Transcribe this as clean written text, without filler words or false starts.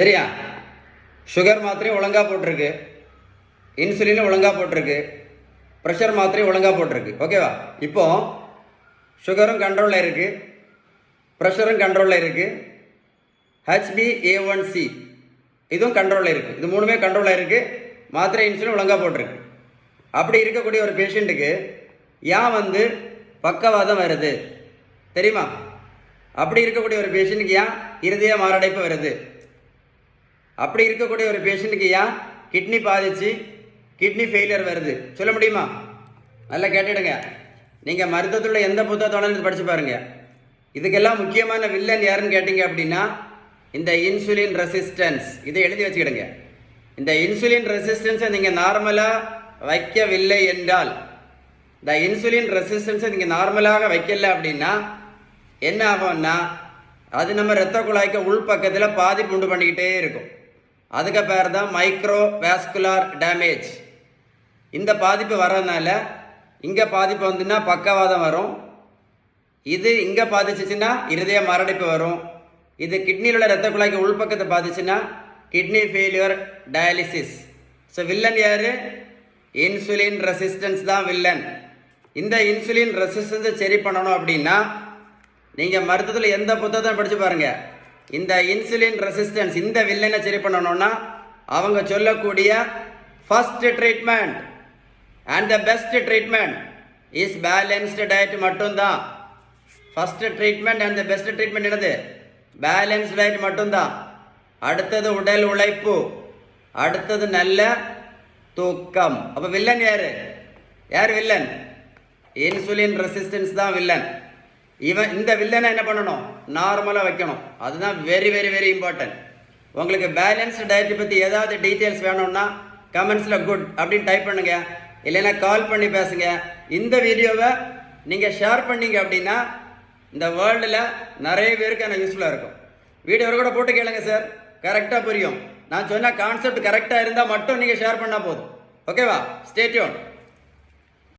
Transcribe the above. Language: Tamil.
சரியா? சுகர் மாத்திரையும் ஒழுங்காக போட்டிருக்கு, இன்சுலினும் ஒழுங்காக போட்டிருக்கு, ப்ரெஷர் மாத்திரையும் ஒழுங்காக போட்டிருக்கு. ஓகேவா? இப்போ சுகரும் கண்ட்ரோலில் இருக்குது, ப்ரெஷரும் கண்ட்ரோலில் இருக்குது, HbA1c இதுவும் கண்ட்ரோலில் இருக்குது. இது மூணுமே கண்ட்ரோலில் இருக்குது. மாத்திரை இன்சுலின் ஒழுங்காக போட்டிருக்கு. அப்படி இருக்கக்கூடிய ஒரு பேஷண்ட்டுக்கு ஏன் பக்கவாதம் வருது தெரியுமா? அப்படி இருக்கக்கூடிய ஒரு பேஷண்ட்டுக்கு ஏன் இருதய மாரடைப்பு வருது? அப்படி இருக்கக்கூடிய ஒரு பேஷண்ட்டுக்கு ஏன் கிட்னி பாதிச்சு கிட்னி ஃபெயிலியர் வருது சொல்ல முடியுமா? நல்லா கேட்டுடுங்க. நீங்கள் மருத்துவத்தில் எந்த புத்தகத்தோட படித்து பாருங்க. இதுக்கெல்லாம் முக்கியமான வில்லன் யாருன்னு கேட்டீங்க அப்படின்னா இந்த இன்சுலின் ரெசிஸ்டன்ஸ். இதை எழுதி வச்சுக்கிடுங்க. இந்த இன்சுலின் ரெசிஸ்டன்ஸை நீங்கள் நார்மலாக வைக்கவில்லை என்றால், இந்த இன்சுலின் ரெசிஸ்டன்ஸை நீங்கள் நார்மலாக வைக்கல அப்படின்னா என்ன ஆகும்னா அது நம்ம இரத்த குழாய்க்கு உள் பக்கத்தில் பாதிப்பு உண்டு பண்ணிக்கிட்டே இருக்கும். அதுக்கு பேர் தான் மைக்ரோ வாஸ்குலார் டேமேஜ். இந்த பாதிப்பு வர்றதுனால இங்கே பாதிப்பு வந்துன்னா பக்கவாதம் வரும். இது இங்கே பாதிச்சுன்னா இருதய மாரடைப்பு வரும். இது கிட்னியில் உள்ள இரத்த குழாய்க்கு உள்பக்கத்தை பாதிச்சுன்னா kidney failure, dialysis. So villain யார்? இன்சுலின் ரெசிஸ்டன்ஸ் தான் வில்லன். இந்த இன்சுலின் ரெசிஸ்டன்ஸை சரி பண்ணணும் அப்படின்னா நீங்கள் மருத்துவத்தில் எந்த புத்தகத்தை படித்து பாருங்கள். இந்த இன்சுலின் ரெசிஸ்டன்ஸ் இந்த வில்லனை சரி பண்ணணும்னா அவங்க சொல்லக்கூடிய first treatment and the best treatment is balanced diet மட்டும்தான். First treatment and the best treatment என்னது? பேலன்ஸ்டு டயட் மட்டும்தான். அடுத்தது உடல் உழைப்பு, அடுத்தது நல்ல தூக்கம். அப்போ வில்லன் யார்? யார் வில்லன்? இன்சுலின் ரெசிஸ்டன்ஸ் தான் வில்லன். இந்த வில்லனை என்ன பண்ணணும்? நார்மலாக வைக்கணும். அதுதான் வெரி வெரி வெரி இம்பார்ட்டன்ட். உங்களுக்கு பேலன்ஸ்டு டயட்டை பற்றி ஏதாவது டீட்டெயில்ஸ் வேணும்னா கமெண்ட்ஸில் குட் அப்படின்னு டைப் பண்ணுங்க, இல்லைன்னா கால் பண்ணி பேசுங்க. இந்த வீடியோவை நீங்கள் ஷேர் பண்ணீங்க அப்படின்னா இந்த வேர்ல்டில் நிறைய பேருக்கு எனக்கு யூஸ்ஃபுல்லாக இருக்கும். வீடியோ கூட போட்டு கேளுங்க சார், கரெக்டாக புரியும். நான் சொன்ன கான்செப்ட் கரெக்டாக இருந்தால் மட்டும் நீங்கள் ஷேர் பண்ணால் போதும். ஓகேவா? Stay tune.